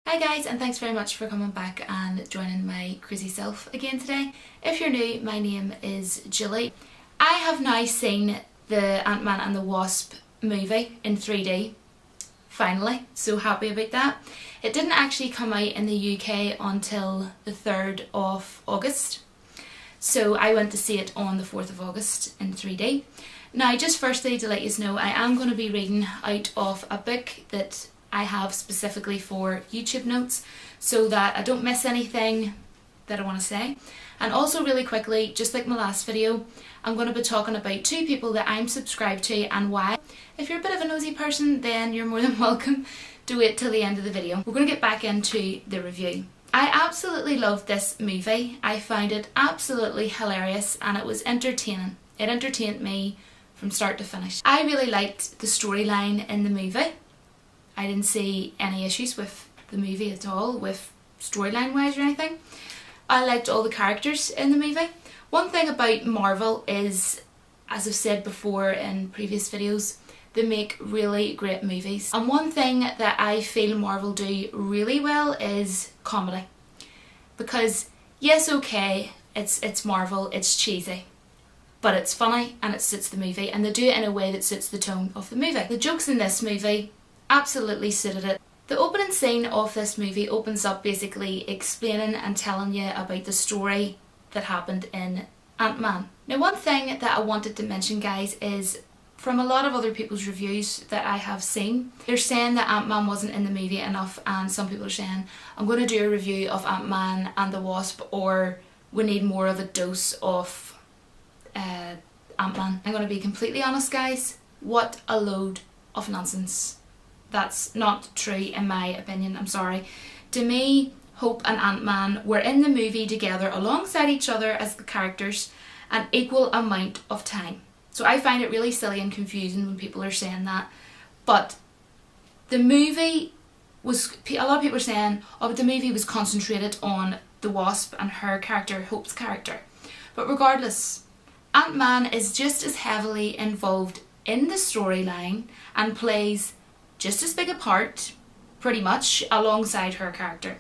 Hi guys, and thanks very much for coming back and joining my crazy self again today. If you're new, my name is Julie. I have now seen the Ant-Man and the Wasp movie in 3D, finally, so happy about that. It didn't actually come out in the UK until the 3rd of August, so I went to see it on the 4th of August in 3D. Now, just firstly to let you know, I am going to be reading out of a book that I have specifically for YouTube notes so that I don't miss anything that I want to say. And also really quickly, just like my last video, I'm going to be talking about two people that I'm subscribed to and why. If you're a bit of a nosy person, then you're more than welcome to wait till the end of the video. We're going to get back into the review. I absolutely loved this movie. I found it absolutely hilarious and it was entertaining. It entertained me from start to finish. I really liked the storyline in the movie. I didn't see any issues with the movie at all, with storyline wise or anything. I liked all the characters in the movie. One thing about Marvel is, as I've said before in previous videos, they make really great movies. And one thing that I feel Marvel do really well is comedy. Because yes, okay, it's Marvel, it's cheesy, but it's funny and it suits the movie, and they do it in a way that suits the tone of the movie. The jokes in this movie absolutely suited it. The opening scene of this movie opens up basically explaining and telling you about the story that happened in Ant-Man. Now, one thing that I wanted to mention, guys, is from a lot of other people's reviews that I have seen, they're saying that Ant-Man wasn't in the movie enough, and some people are saying I'm going to do a review of Ant-Man and the Wasp, or we need more of a dose of Ant-Man. I'm going to be completely honest, guys, what a load of nonsense. That's not true in my opinion, I'm sorry. To me, Hope and Ant-Man were in the movie together alongside each other as the characters an equal amount of time. So I find it really silly and confusing when people are saying that. But the movie was, a lot of people are saying, oh, but the movie was concentrated on the Wasp and her character, Hope's character. But regardless, Ant-Man is just as heavily involved in the storyline and plays just as big a part, pretty much, alongside her character.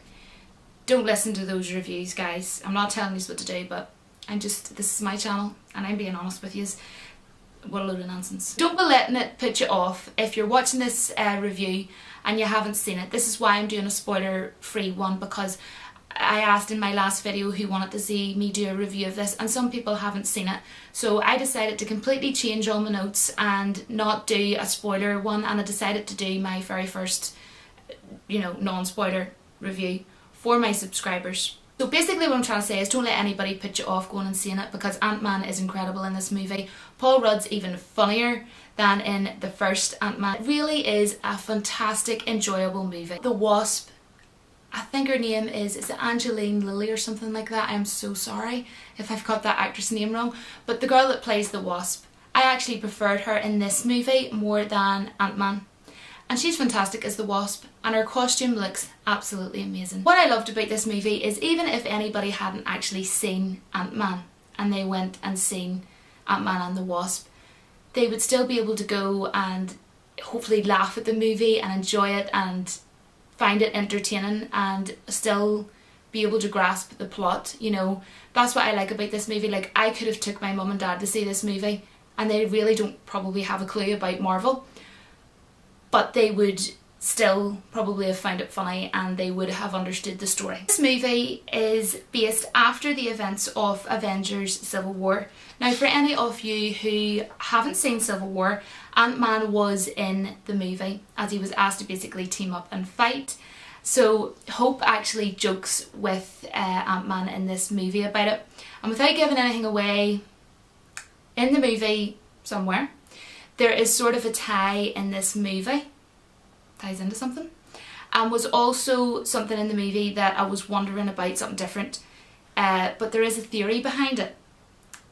Don't listen to those reviews, guys. I'm not telling you what to do, but this is my channel, and I'm being honest with you. What a load of nonsense. Don't be letting it put you off if you're watching this review and you haven't seen it. This is why I'm doing a spoiler-free one, because I asked in my last video who wanted to see me do a review of this, and some people haven't seen it. So I decided to completely change all my notes and not do a spoiler one, and I decided to do my very first, non-spoiler review for my subscribers. So basically what I'm trying to say is don't let anybody put you off going and seeing it, because Ant-Man is incredible in this movie. Paul Rudd's even funnier than in the first Ant-Man. It really is a fantastic, enjoyable movie. The Wasp, I think her name is it Angeline Lilly or something like that? I'm so sorry if I've got that actress name wrong. But the girl that plays the Wasp, I actually preferred her in this movie more than Ant-Man. And she's fantastic as the Wasp, and her costume looks absolutely amazing. What I loved about this movie is even if anybody hadn't actually seen Ant-Man and they went and seen Ant-Man and the Wasp, they would still be able to go and hopefully laugh at the movie and enjoy it and find it entertaining and still be able to grasp the plot. That's what I like about this movie. Like, I could have took my mum and dad to see this movie and they really don't probably have a clue about Marvel, but they would still probably have found it funny and they would have understood the story. This movie is based after the events of Avengers Civil War. Now, for any of you who haven't seen Civil War, Ant-Man was in the movie as he was asked to basically team up and fight. So Hope actually jokes with Ant-Man in this movie about it. And without giving anything away, in the movie somewhere, there is sort of a tie in this movie, ties into something, and was also something in the movie that I was wondering about, something different, but there is a theory behind it,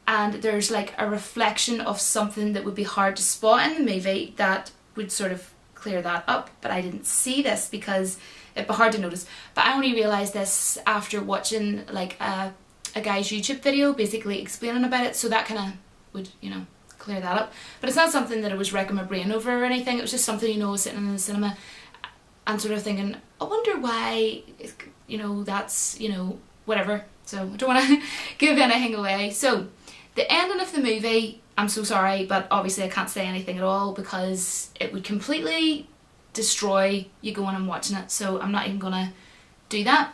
and there's like a reflection of something that would be hard to spot in the movie that would sort of clear that up, but I didn't see this because it'd be hard to notice. But I only realised this after watching like a guy's YouTube video basically explaining about it, so that kind of would, clear that up. But it's not something that I was wrecking my brain over or anything. It was just something, sitting in the cinema and sort of thinking, I wonder why, you know, that's, you know, whatever. So I don't want to give anything away. So the ending of the movie, I'm so sorry, but obviously I can't say anything at all because it would completely destroy you going and watching it. So I'm not even going to do that.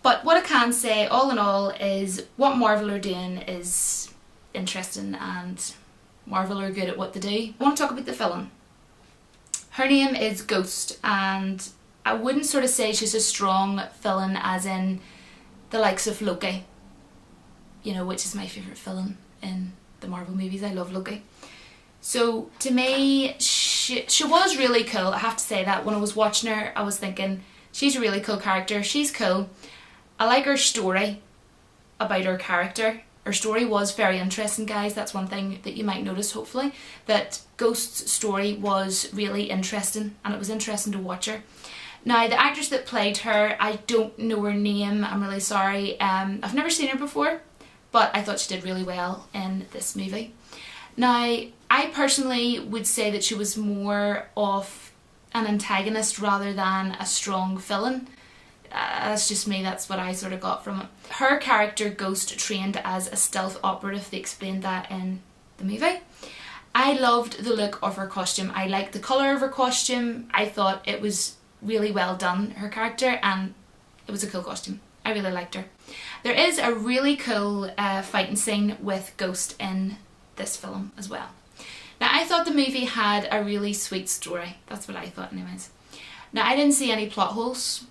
But what I can say, all in all, is what Marvel are doing is interesting and Marvel are good at what they do. I want to talk about the villain. Her name is Ghost, and I wouldn't sort of say she's a strong villain as in the likes of Loki, you know, which is my favourite villain in the Marvel movies. I love Loki. So to me, she was really cool. I have to say that when I was watching her, I was thinking, she's a really cool character. She's cool. I like her story about her character. Her story was very interesting, guys. That's one thing that you might notice, hopefully, that Ghost's story was really interesting, and it was interesting to watch her. Now, the actress that played her, I don't know her name, I'm really sorry. I've never seen her before, but I thought she did really well in this movie. Now, I personally would say that she was more of an antagonist rather than a strong villain. That's just me, that's what I sort of got from it. Her character, Ghost, trained as a stealth operative. They explained that in the movie. I loved the look of her costume. I liked the colour of her costume. I thought it was really well done, her character, and it was a cool costume. I really liked her. There is a really cool fighting scene with Ghost in this film as well. Now, I thought the movie had a really sweet story. That's what I thought anyways. Now, I didn't see any plot holes.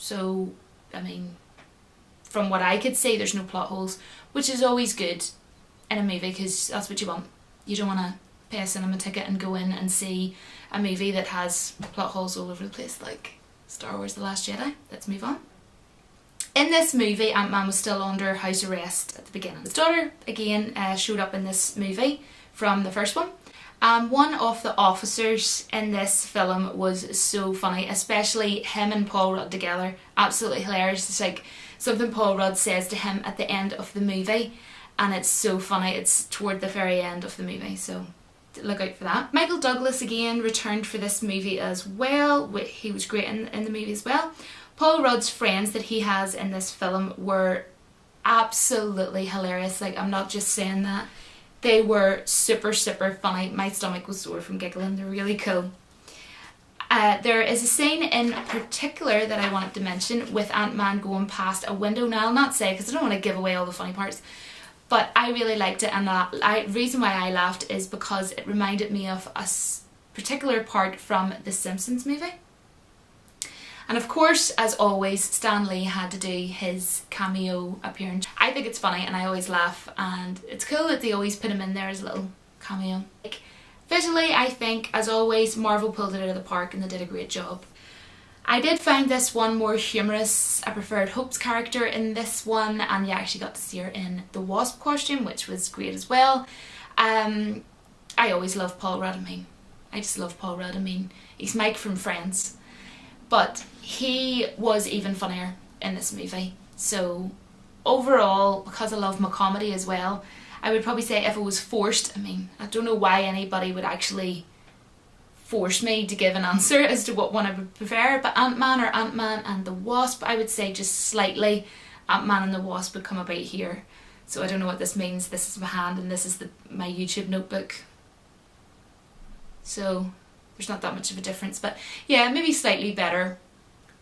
So, I mean, from what I could see, there's no plot holes, which is always good in a movie because that's what you want. You don't want to pay a cinema ticket and go in and see a movie that has plot holes all over the place like Star Wars The Last Jedi. Let's move on. In this movie, Ant-Man was still under house arrest at the beginning. His daughter, again, showed up in this movie from the first one. One of the officers in this film was so funny, especially him and Paul Rudd together. Absolutely hilarious. It's like something Paul Rudd says to him at the end of the movie, and it's so funny. It's toward the very end of the movie, so look out for that. Michael Douglas again returned for this movie as well. He was great in the movie as well. Paul Rudd's friends that he has in this film were absolutely hilarious. Like, I'm not just saying that. They were super, super funny. My stomach was sore from giggling. They're really cool. There is a scene in particular that I wanted to mention with Ant-Man going past a window. Now, I'll not say because I don't want to give away all the funny parts, but I really liked it, and the reason why I laughed is because it reminded me of a particular part from the Simpsons movie. And of course, as always, Stan Lee had to do his cameo appearance. I think it's funny and I always laugh, and it's cool that they always put him in there as a little cameo. Like, visually, I think, as always, Marvel pulled it out of the park and they did a great job. I did find this one more humorous. I preferred Hope's character in this one, and you actually got to see her in the Wasp costume, which was great as well. I always love Paul Rudd. I just love Paul Rudd. He's Mike from Friends. But he was even funnier in this movie. So overall, because I love my comedy as well, I would probably say if it was forced, I don't know why anybody would actually force me to give an answer as to what one I would prefer, but Ant-Man or Ant-Man and the Wasp, I would say just slightly Ant-Man and the Wasp would come about here. So I don't know what this means. This is my hand and this is my YouTube notebook. So there's not that much of a difference, but yeah, maybe slightly better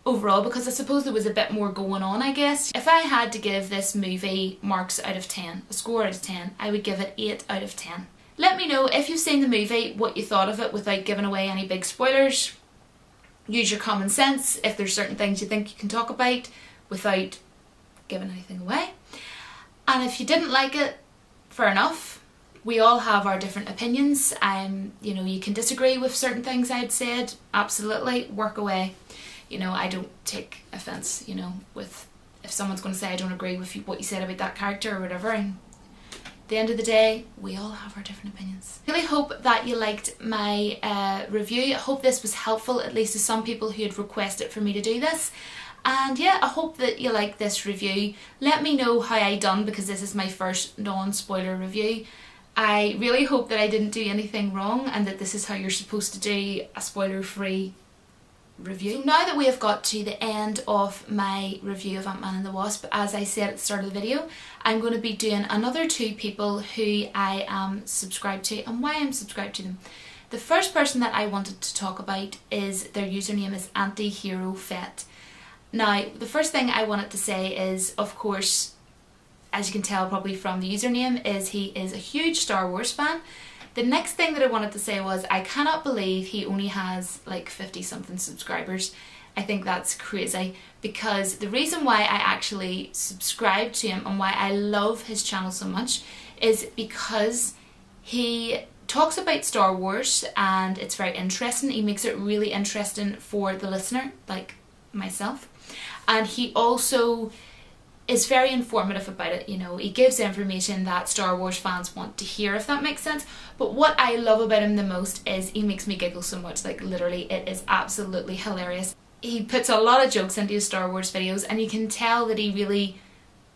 overall because I suppose there was a bit more going on, I guess. If I had to give this movie marks out of 10, a score out of 10, I would give it 8 out of 10. Let me know if you've seen the movie, what you thought of it without giving away any big spoilers. Use your common sense if there's certain things you think you can talk about without giving anything away. And if you didn't like it, fair enough. We all have our different opinions. You can disagree with certain things I'd said. Absolutely, work away. I don't take offence, with if someone's going to say I don't agree with what you said about that character or whatever. And at the end of the day, we all have our different opinions. I really hope that you liked my review. I hope this was helpful, at least to some people who had requested for me to do this. And yeah, I hope that you like this review. Let me know how I done because this is my first non-spoiler review. I really hope that I didn't do anything wrong and that this is how you're supposed to do a spoiler-free review. So now that we have got to the end of my review of Ant-Man and the Wasp, as I said at the start of the video, I'm going to be doing another 2 people who I am subscribed to and why I'm subscribed to them. The first person that I wanted to talk about is, their username is AntiHeroFet. Now, the first thing I wanted to say is, of course, as you can tell probably from the username, is he is a huge Star Wars fan. The next thing that I wanted to say was, I cannot believe he only has like 50 something subscribers. I think that's crazy, because the reason why I actually subscribe to him and why I love his channel so much is because he talks about Star Wars and it's very interesting. He makes it really interesting for the listener, like myself. And he also is very informative about it, you know. He gives information that Star Wars fans want to hear, if that makes sense. But what I love about him the most is he makes me giggle so much, like literally it is absolutely hilarious. He puts a lot of jokes into his Star Wars videos, and you can tell that he really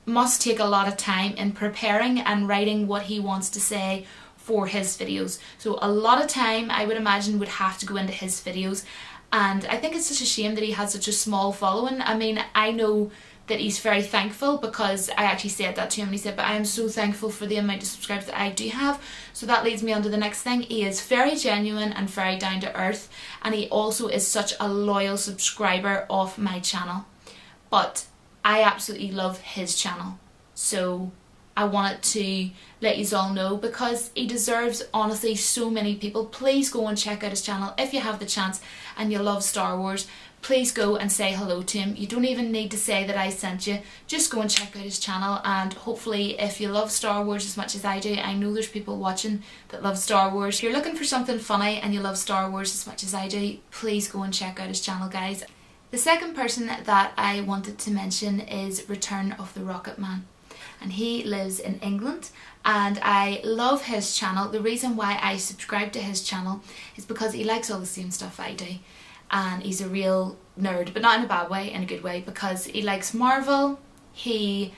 must take a lot of time in preparing and writing what he wants to say for his videos. So a lot of time, I would imagine, would have to go into his videos, and I think it's such a shame that he has such a small following. I mean, I know that he's very thankful, because I actually said that to him and he said, but I am so thankful for the amount of subscribers that I do have. So that leads me on to the next thing. He is very genuine and very down to earth, and he also is such a loyal subscriber of my channel. But I absolutely love his channel, so I wanted to let you all know, because he deserves, honestly, so many people. Please go and check out his channel if you have the chance and you love Star Wars. Please go and say hello to him. You don't even need to say that I sent you. Just go and check out his channel, and hopefully if you love Star Wars as much as I do, I know there's people watching that love Star Wars. If you're looking for something funny and you love Star Wars as much as I do, please go and check out his channel, guys. The second person that I wanted to mention is Return of the Rocket Man, and he lives in England, and I love his channel. The reason why I subscribe to his channel is because he likes all the same stuff I do. And he's a real nerd, but not in a bad way, in a good way, because he likes Marvel, he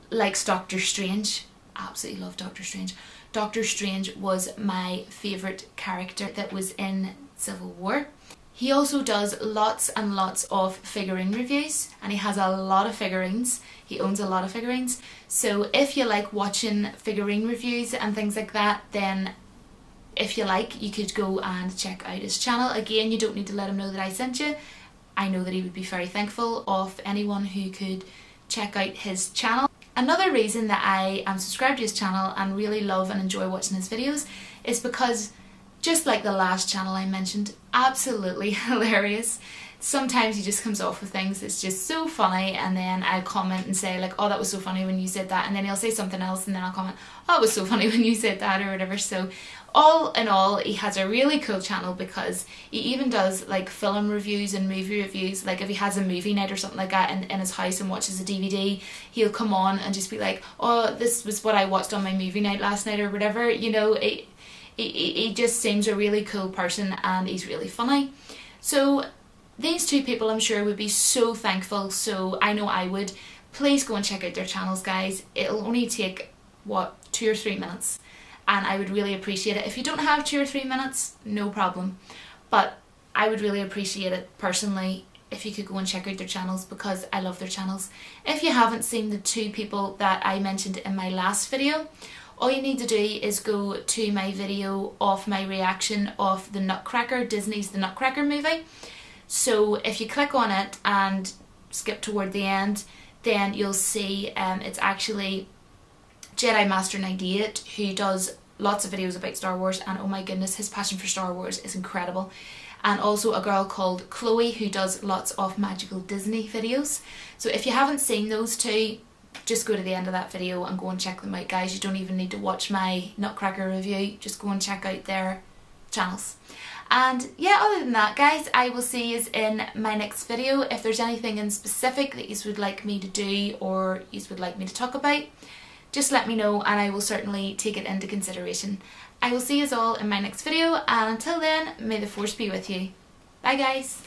likes Doctor Strange. Absolutely love Doctor Strange. Doctor Strange was my favourite character that was in Civil War. He also does lots and lots of figurine reviews, and he has a lot of figurines. He owns a lot of figurines. So if you like watching figurine reviews and things like that, then if you like, you could go and check out his channel. Again, you don't need to let him know that I sent you. I know that he would be very thankful of anyone who could check out his channel. Another reason that I am subscribed to his channel and really love and enjoy watching his videos is because, just like the last channel I mentioned, absolutely hilarious. Sometimes he just comes off with things that's just so funny, and then I'll comment and say like, oh, that was so funny when you said that, and then he'll say something else and then I'll comment, oh, it was so funny when you said that, or whatever. So all in all, he has a really cool channel, because he even does like film reviews and movie reviews. Like if he has a movie night or something like that in his house and watches a DVD, he'll come on and just be like, oh, this was what I watched on my movie night last night, or whatever, you know. He just seems a really cool person, and he's really funny. So these 2 people, I'm sure, would be so thankful, so I know I would. Please go and check out their channels, guys. It'll only take, what, 2 or 3 minutes, and I would really appreciate it. If you don't have 2 or 3 minutes, no problem, but I would really appreciate it personally if you could go and check out their channels, because I love their channels. If you haven't seen the 2 people that I mentioned in my last video, all you need to do is go to my video of my reaction of the Nutcracker, Disney's The Nutcracker movie. So if you click on it and skip toward the end, then you'll see it's actually Jedi Master 98, who does lots of videos about Star Wars, and oh my goodness, his passion for Star Wars is incredible. And also a girl called Chloe, who does lots of magical Disney videos. So if you haven't seen those 2, just go to the end of that video and go and check them out, guys. You don't even need to watch my Nutcracker review, just go and check out their channels. And yeah, other than that, guys, I will see you in my next video. If there's anything in specific that you would like me to do or you would like me to talk about, just let me know and I will certainly take it into consideration. I will see you all in my next video, and until then, may the force be with you. Bye, guys.